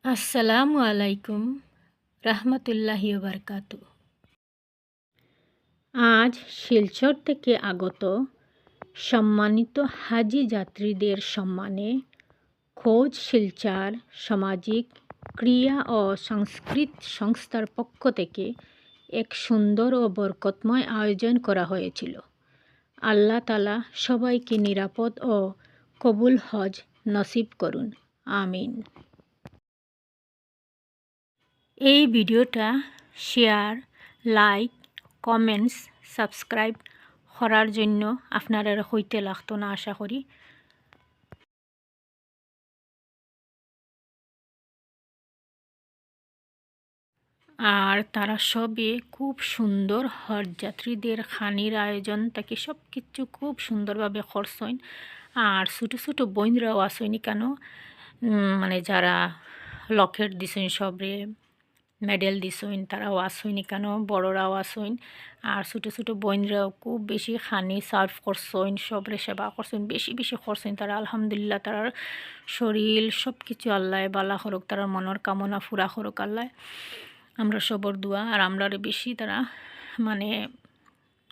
আসসালামু আলাইকুম রহমতুল্লাহি বারকাতু। আজ শিলচর থেকে আগত সম্মানিত হাজি যাত্রীদের সম্মানে খোঁজ শিলচর সামাজিক ক্রিয়া ও সংস্কৃতি সংস্থার পক্ষ থেকে এক সুন্দর ও বরকতময় আয়োজন করা হয়েছিল। আল্লাহ তাআলা সবাইকে নিরাপদ ও কবুল হজ নসিব করুন, আমিন। এই ভিডিওটা শেয়ার, লাইক, কমেন্টস, সাবস্ক্রাইব করার জন্য আপনারা হইতে লাগতো না আশা করি। আর তারা সবে খুব সুন্দর হজযাত্রীদের খানির আয়োজন থেকে সব কিছু খুব সুন্দরভাবে করছেন। আর ছোটো ছোটো বইনরাও আসেনি কেন, মানে যারা লকেট দিছেন সবরে মেডেল দিছইন তারাও আসইনি কেন, বড়রাও আসইন। আর ছোটো ছোটো বোনরাও খুব বেশি খানি সার্ভ করছেন, সবরে সেবা করছেন, বেশি বেশি করছেন তারা। আলহামদুলিল্লাহ, তারার শরীর সব কিছু আল্লাহ বালা করুক, তারার মনের কামনা ফুরা করুক আল্লাহ। আমরা সবর দোয়া। আর আমরারে বেশি তারা মানে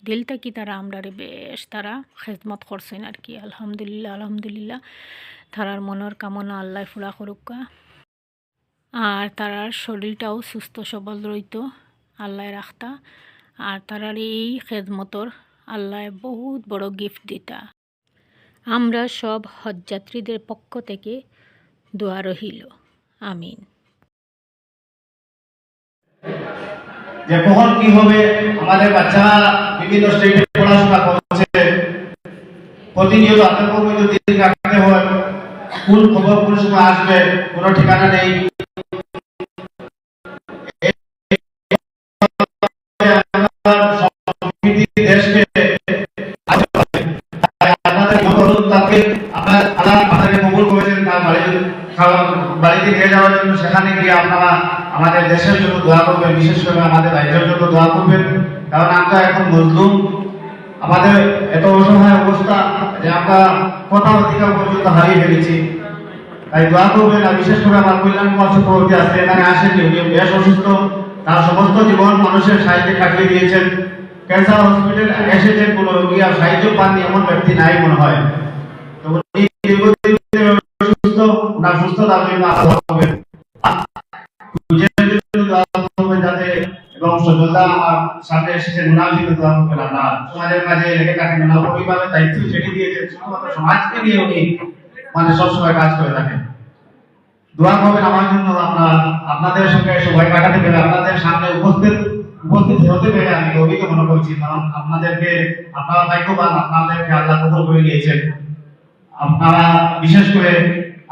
দিল থেকে তারা আমরারে বেশ তারা খেদমত করছেন আর কি। আলহামদুলিল্লাহ আলহামদুলিল্লাহ, তারার মনের কামনা আল্লাহ ফুরা করুক। আর তারার শরীরটাও সুস্থ সবল রইত আল্লাহ রাখতা। আর তারার এই খেদমতর আল্লাহ বহুত বড় গিফট দিতা। আমরা সব হজযাত্রীদের পক্ষ থেকে দোয়া রহিল, আমিন। যে কখন কি হবে, আমাদের বাচ্চারা বিভিন্ন স্টেটে পড়াশোনা করছে, প্রতিনিয়ত আতঙ্কের মধ্যে দিন কাটাতে হয়। কোন খবর কোন সময় আসবে কোনো ঠিকানা নেই। দেশকে বাড়িতে নিয়ে যাওয়ার জন্য, সেখানে গিয়ে আপনারা আমাদের দেশের জন্য দোয়া করবেন, বিশেষ করে আমাদের রাজ্যের জন্য দোয়া করবেন। কারণ আমরা এখন মজলুম, আমাদের এত অসহায় অবস্থা যে আমরা কথা অধিকার পর্যন্ত হারিয়ে ফেলেছি। তাই দোয়া করবেন। আর বিশেষ করে আমার কল্যাণ কুমার চক্রবর্তী আছে, এখানে আসেনি, উনি বেশ অসুস্থ। তার সমস্ত জীবন মানুষের সাহায্যে কাটিয়ে দিয়েছেন। ক্যান্সার হসপিটাল এসেছেন, কোনো রোগী আর সাহায্য পাননি এমন ব্যক্তি নাই মনে হয়। তো উনি দীর্ঘদিন অসুস্থ, ওনার সুস্থতার জন্য আল্লাহ করবেন যাতে, এবং সজলদা আমার সামনে এসেছেন, ওনার জন্য দোয়া করবেন। আপনার সমাজের কাজে লেগে থাকেন, ওনার পরিবারের দায়িত্ব ছেড়ে দিয়েছেন, শুধুমাত্র সমাজকে নিয়ে উনি মানে সবসময় কাজ করে থাকেন। দোয়া করবেন আমার জন্য। আপনাদের সঙ্গে সময় কাটাতে পেরে, আপনাদের সামনে উপস্থিত হতে পেরে আমি গর্বিত মনে করছি। কারণ আপনাদেরকে, আপনারা ভাগ্যবান, আপনাদেরকে আল্লাহ কবুল করে নিয়েছেন। আপনারা বিশেষ করে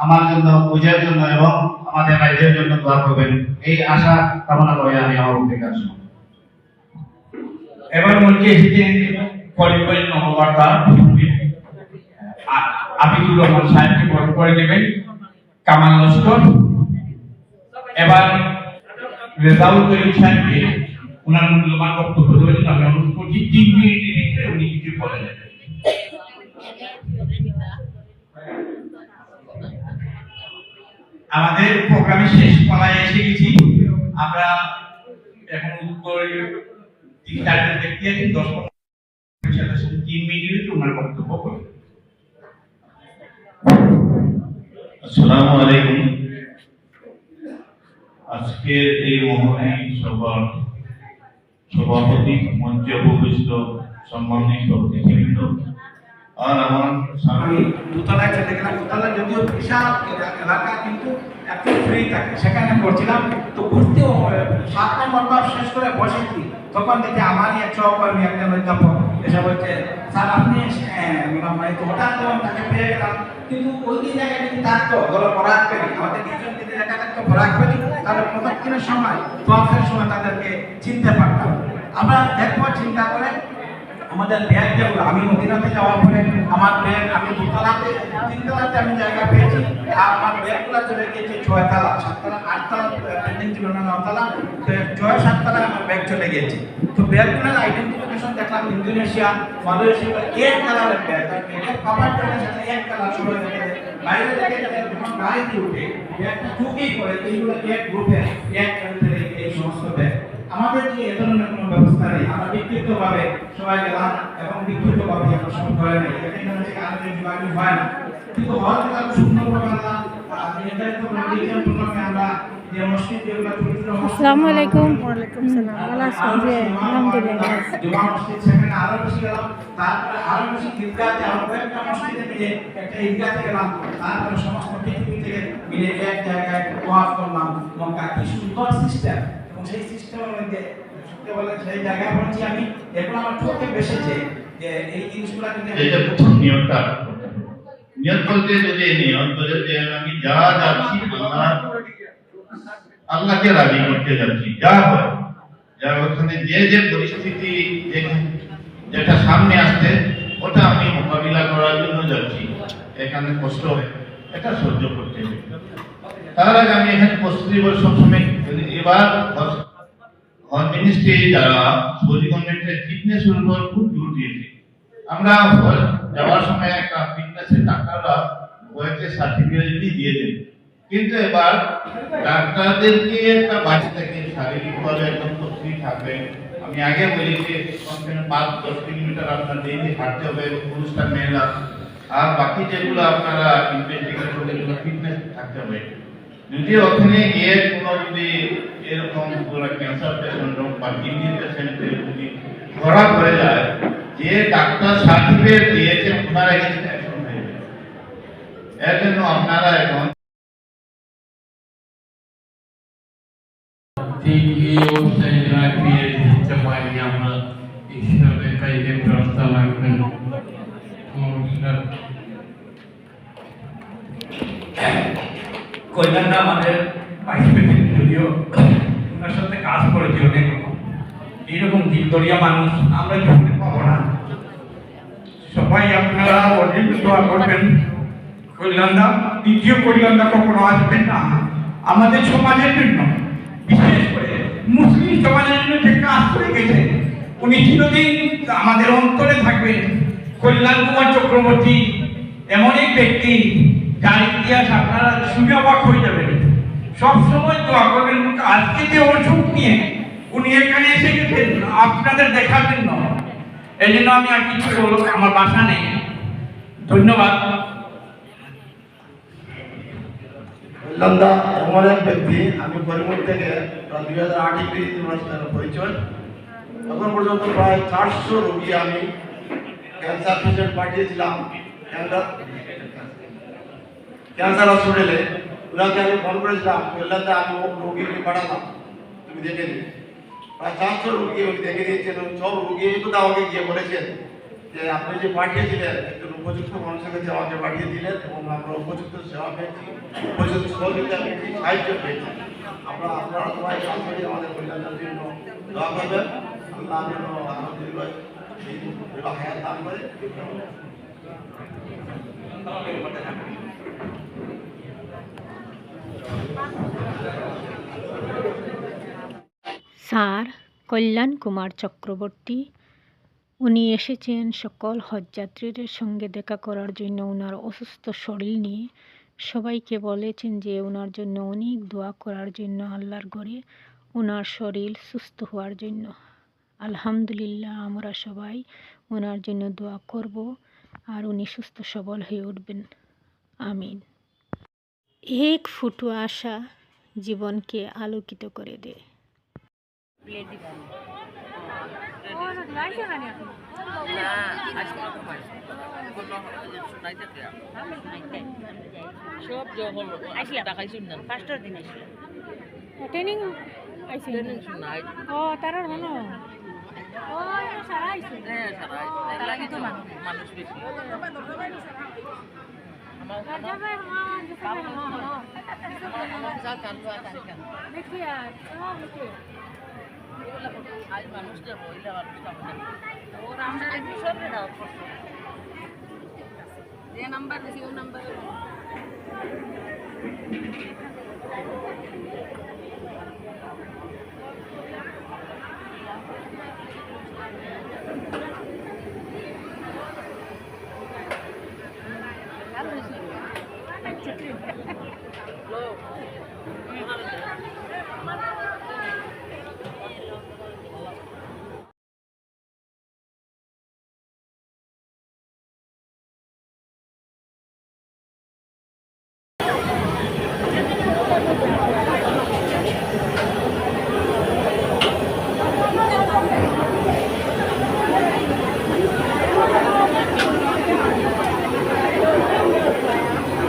আমার জন্য, পূজার জন্য এবং আমাদের রাজ্যের জন্য দোয়া করবেন, এই আশা কামনা করে আমি আমার ভূমিকা শুরু। এবার মঞ্চে এসেছেন করিমগঞ্জ নববার্তা আবিদুর রহমান সাহেবকে বরণ করে দেবেন কামাল লস্কর। এবার রেজাউল করিম সাহেবকে ওনার মূল্যবান বক্তব্য দেওয়ার জন্য আমি অনুরোধ করছি। 3 মিনিটের ভিতরে উনি কিছু বলেন। আমাদের প্রোগ্রামে শেষ পালায় এসে গেছি আমরা। এখন উত্তর 3-4 ব্যক্তি আছেন, 10-15 মিনিট ওনার বক্তব্য করবেন। আসসালামু আলাইকুম। আজকের এই মহতি সভার সভাপতি, মঞ্চে উপবিষ্ট সম্মানিত অতিথিবৃন্দ, আর আমার আমি দোতলায় চলে গেলাম। দোতলা যদিও বিশাল এলাকা, কিন্তু একটু ফ্রি থাকে, সেখানে পড়ছিলাম। তো ঘুরতেও 7 নম্বর বার শেষ করে বসেছি, তখন দেখি আমারই এক সহকর্মী, একটা অধ্যাপক এসে বলছে, স্যার আপনি তো হঠাৎ তাকে পেয়ে গেলাম, কিন্তু ওই দিন জায়গায় যদি থাকতো ধরো বরাক পেরি, আমাদের কিছু যদি লেখা থাকতো বরাক পেরি, তাহলে প্রত্যেকের সময় তোয়াফের সময় তাদেরকে চিনতে পারতাম। আমরা দেখবো চিন্তা করে আমাদের ব্যাগ যেগুলো, আমি মদিনাতে যাওয়ার পরে আমার ব্যাগ আমি 2তলাতে 3তলাতে আমি জায়গা পেয়েছি। আর আমার ব্যাগগুলো চলে গিয়েছে 6তলা, 7তলা, 8তলা বিল্ডিং ছিল না, 9তলা, 6-7তলা আমার ব্যাগ চলে গিয়েছে। তো ব্যাগগুলোর আইডেন্টিফিকেশন দেখলাম ইন্দোনেশিয়া, মালয়েশিয়া, এক কালারের ব্যাগ। ব্যাগের কভার চলে সেটা এক কালার, সবাই দেখে বাইরে থেকে যখন গাড়িতে উঠে ব্যাগটা চুকেই পড়ে, এইগুলো এক গ্রুপে এক কাউন্টারে এই সমস্ত ব্যাগ। আমাদের যে এ ধরনের কোনো ব্যবস্থা নেই, আমরা ব্যক্তিগতভাবে সবাই গেলাম এবং ব্যক্তিগতভাবে আমরা সব করে নেই, এখানে হচ্ছে আলোচনা বিভাগী হয় না। কিন্তু হয়তো তার সুন্দরভাবে আমরা নির্ধারিত প্রোগ্রাম প্রোগ্রামে আমরা যে মসজিদ যেগুলো আসসালামু আলাইকুম। ওয়ালাইকুম সালাম। ভালো আছেন? জি আলহামদুলিল্লাহ। জুমা মসজিদ সেখানে আরো বেশি গেলাম, তারপরে আরো বেশি ঈদগাহতে আরো কয়েকটা মসজিদে মিলে একটা ঈদগাহতে গেলাম, তারপরে সমস্ত পৃথিবী থেকে মিলে এক জায়গায় ওয়াজ করলাম। মক্কা কি সুন্দর সিস্টেম, এবং সেই সিস্টেমের মধ্যে সত্যি বলে সেই জায়গায় পৌঁছি আমি, এখন আমার চোখে বেসেছে যে এই জিনিসগুলো যদি এটা প্রথম নিয়তটা নিয়ত বলতে যদি নিয়ত করে যে আমি যা যাচ্ছি আল্লাহকে রাজি করতে যাচ্ছি, যা হয় যা ওখানে যে পরিস্থিতি যেটা সামনে আসছে ওটা আমি মোকাবিলা করার জন্য যাচ্ছি। এখানে কষ্ট হয়, এটা সহ্য করতে হবে। তার আগে আমি এখানে প্রস্তুতি বলে সবসময় এবার হজ মিনিস্ট্রি যারা সৌদি গভর্নমেন্টের ফিটনেসের উপর খুব জোর দিয়েছে। আমরা যাওয়ার সময় একটা ফিটনেসের ডাক্তাররা ওয়েতে সার্টিফিকেট দিয়ে দেন, কিন্তু এবার ডাক্তারদেরকে একটা বাড়ি থেকে শারীরিকভাবে একদম প্রস্তুতি থাকবে। আমি আগে বলেছি কমসে কম 5-10 কিলোমিটার আপনার ডেইলি হাঁটতে হবে পুরুষটা মেয়েরা, আর বাকি যেগুলো আপনারা ইনভেস্টিগেট করলে যেগুলো ফিটনেস থাকতে হবে। যদি ওখানে গিয়ে কোনো যদি এরকম পুরো ক্যান্সার পেশেন্ট বা কিডনি পেশেন্টের যদি ধরা পড়ে যায়, যে ডাক্তার সার্টিফিকেট দিয়েছেন ওনারা এগেইনস্টে অ্যাকশন নেবে। এর জন্য আপনারা এখন ঠিক এই অবস্থায় রাখিয়ে দিতে পারি আমরা, ঈশ্বরের কাছে প্রার্থনা রাখবেন। নমস্কার। কল্যাণটা আমাদের ভাইস প্রেসিডেন্ট, যদিও ওনার সাথে কাজ করেছি অনেক রকম, এইরকম দিলদরিয়া মানুষ আমরা জীবনে পাবো না। সবাই আপনারা অনেক দোয়া করবেন কল্যাণদা, দ্বিতীয় কল্যাণদা কখনো আসবেন না। আমাদের সমাজের জন্য, বিশেষ করে মুসলিম সমাজের জন্য যে কাজ করে গেছে, উনি চিরদিন আমাদের অন্তরে থাকবেন। কল্যাণ কুমার চক্রবর্তী এমন এক ব্যক্তি যার ইতিহাস আপনারা শুনে অবাক হয়ে যাবেন। সবসময় দোয়া করবেন। আজকে যে অসুখ নিয়ে উনি এখানে এসে গেছেন আপনাদের দেখার জন্য, এই জন্য আমি আর কিছু বলবো, আমার ভাষা নেই। ধন্যবাদ। কল্যাণদা এমন এক ব্যক্তি, আমি করিমপুর থেকে 2008 পরিচয়। এখন পর্যন্ত প্রায় 400 রোগী আমি ক্যান্সার পেশেন্ট পাঠিয়েছিলাম ক্যান্সার হসপিটালে। ওনাকে আমি ফোন করেছিলাম, কল্যাণদা আমি রোগীকে পাঠালাম, তুমি দেখে দিই। প্রায় 400 রোগী উনি দেখে দিয়েছেন। সব রোগী কিন্তু আমাকে গিয়ে বলেছেন যে আপনি যে পাঠিয়েছিলেন একজন উপযুক্ত মানুষের কাছে আমাকে পাঠিয়ে দিলেন, এবং আমরা উপযুক্ত সেবা পেয়েছি, উপযুক্ত সহযোগিতা পেয়েছি, সাহায্য পেয়েছি। আপনারা সবাই কাজ করে আমাদের কল্যাণের জন্য দোয়া করবেন। আল্লাহ যেন আমাদের হায়াত দান করে। স্যার কল্যাণ কুমার চক্রবর্তী, উনি এসেছেন সকল হজযাত্রীদের সঙ্গে দেখা করার জন্য ওনার অসুস্থ শরীর নিয়ে। সবাইকে বলেছেন যে ওনার জন্য অনেক দোয়া করার জন্য আল্লাহর ঘরে, ওনার শরীর সুস্থ হওয়ার জন্য। আলহামদুলিল্লাহ, আমরা সবাই ওনার জন্য দোয়া করব আর উনি সুস্থ সবল হয়ে উঠবেন। আমিন। এক ফুটো আশা জীবনকে আলোকিত করে দেয়। সব যখন আসলাম টাকাই শুনলাম ফার্স্টের দিন আসলাম ট্রেনিং আইছে শুনাই ও তারা হলো ও সারা আইছে হ্যাঁ সারা লাগি তো মানুষ বেশি আমার যাবে হ্যাঁ যাবে হ্যাঁ যা কান্দা কান্দা দেখি আর দেখি আজ মানুষটা বইলা মানুষটা ওর আমরা সব দাও যে নাম্বার দিছি ও নাম্বার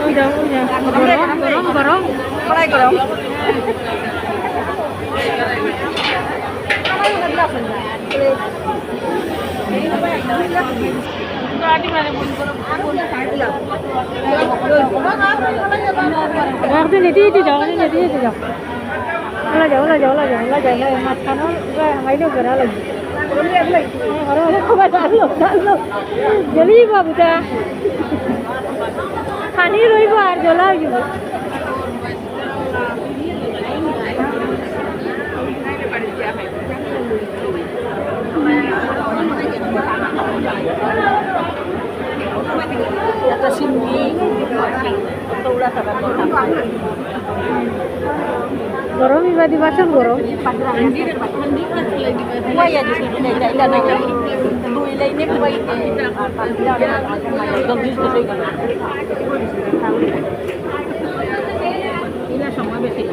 ওই যাও গরম গরম গরম কড়াই গরম একদিন এটি এটি যাও একদিন এটি এটি যাও ওলা যাও ওলা যাও ওলা যাও ওলা যাও মাঝখানো মাইলেও বেড়া লাগবে জ্বলি বাবুটা খানি রইব আর জ্বলা হয়ে যাব একটা সিমনি দৌড়া থাকা গরম ইবা দিবাচোন গরম kumain aja sih ini ilan lagi lu ilan ini kumain gabis tu saya kan ini semua besi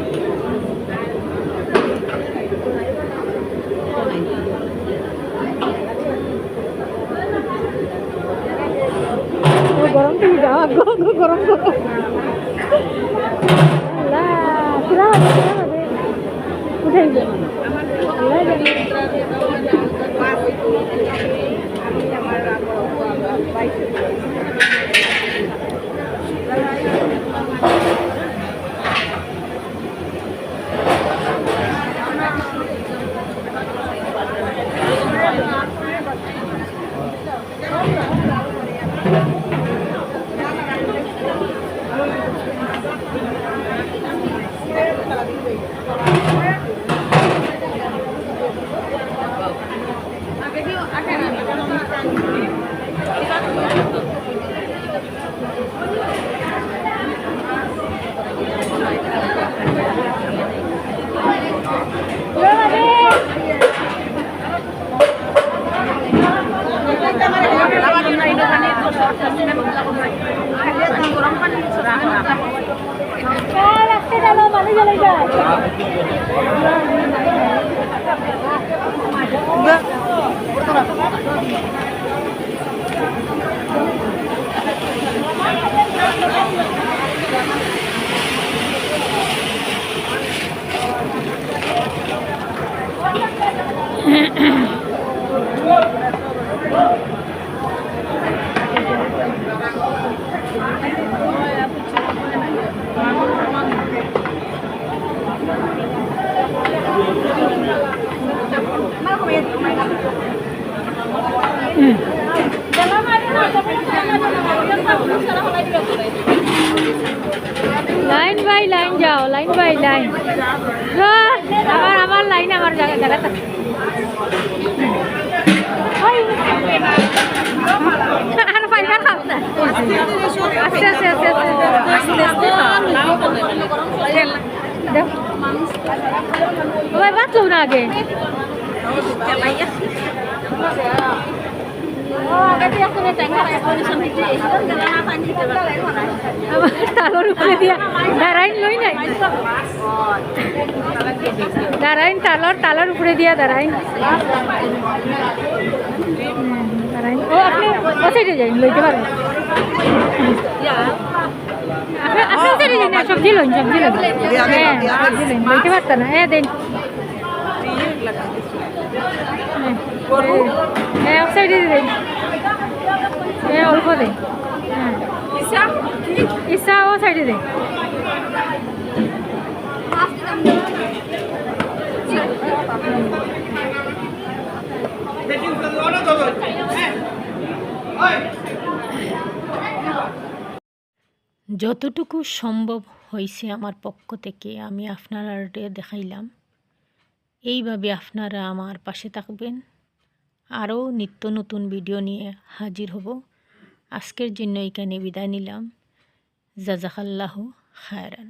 গরম তুমি যাও গরম গরম আল্লাহ কিরা হবে উঠাই দে লাইন বাই লাইন যাও লাইন বাই লাইন আমার লাইন আমার জায়গা আর পাইবা খাও না আস্তে আস্তে আস্তে আস্তে ওই বাঁচলো না আগে তালর উপরে দিয়া দাঁড়াইন লই নাই দাঁড়াইন তালর উপরে দিয়া দাঁড়াইন দাঁড়াইন ও আপনি ও সাইডে যাই লইতে পারবেন আপনি সাইডে যাই না সবজি লইন হ্যাঁ সবজি লইন লইতে পারতেন না হ্যাঁ দেন হ্যাঁ এক সাইডে দেন হ্যাঁ অল্প দেন হ্যাঁ ইচ্ছা ও সাইডে দেন যতটুকু সম্ভব হয়েছে আমার পক্ষ থেকে আমি আপনারা দেখাইলাম। এইভাবে আপনারা আমার পাশে থাকবেন। আরও নিত্য নতুন ভিডিও নিয়ে হাজির হব। আজকের জন্য এখানে বিদায় নিলাম। জাযাকাল্লাহু খায়রান।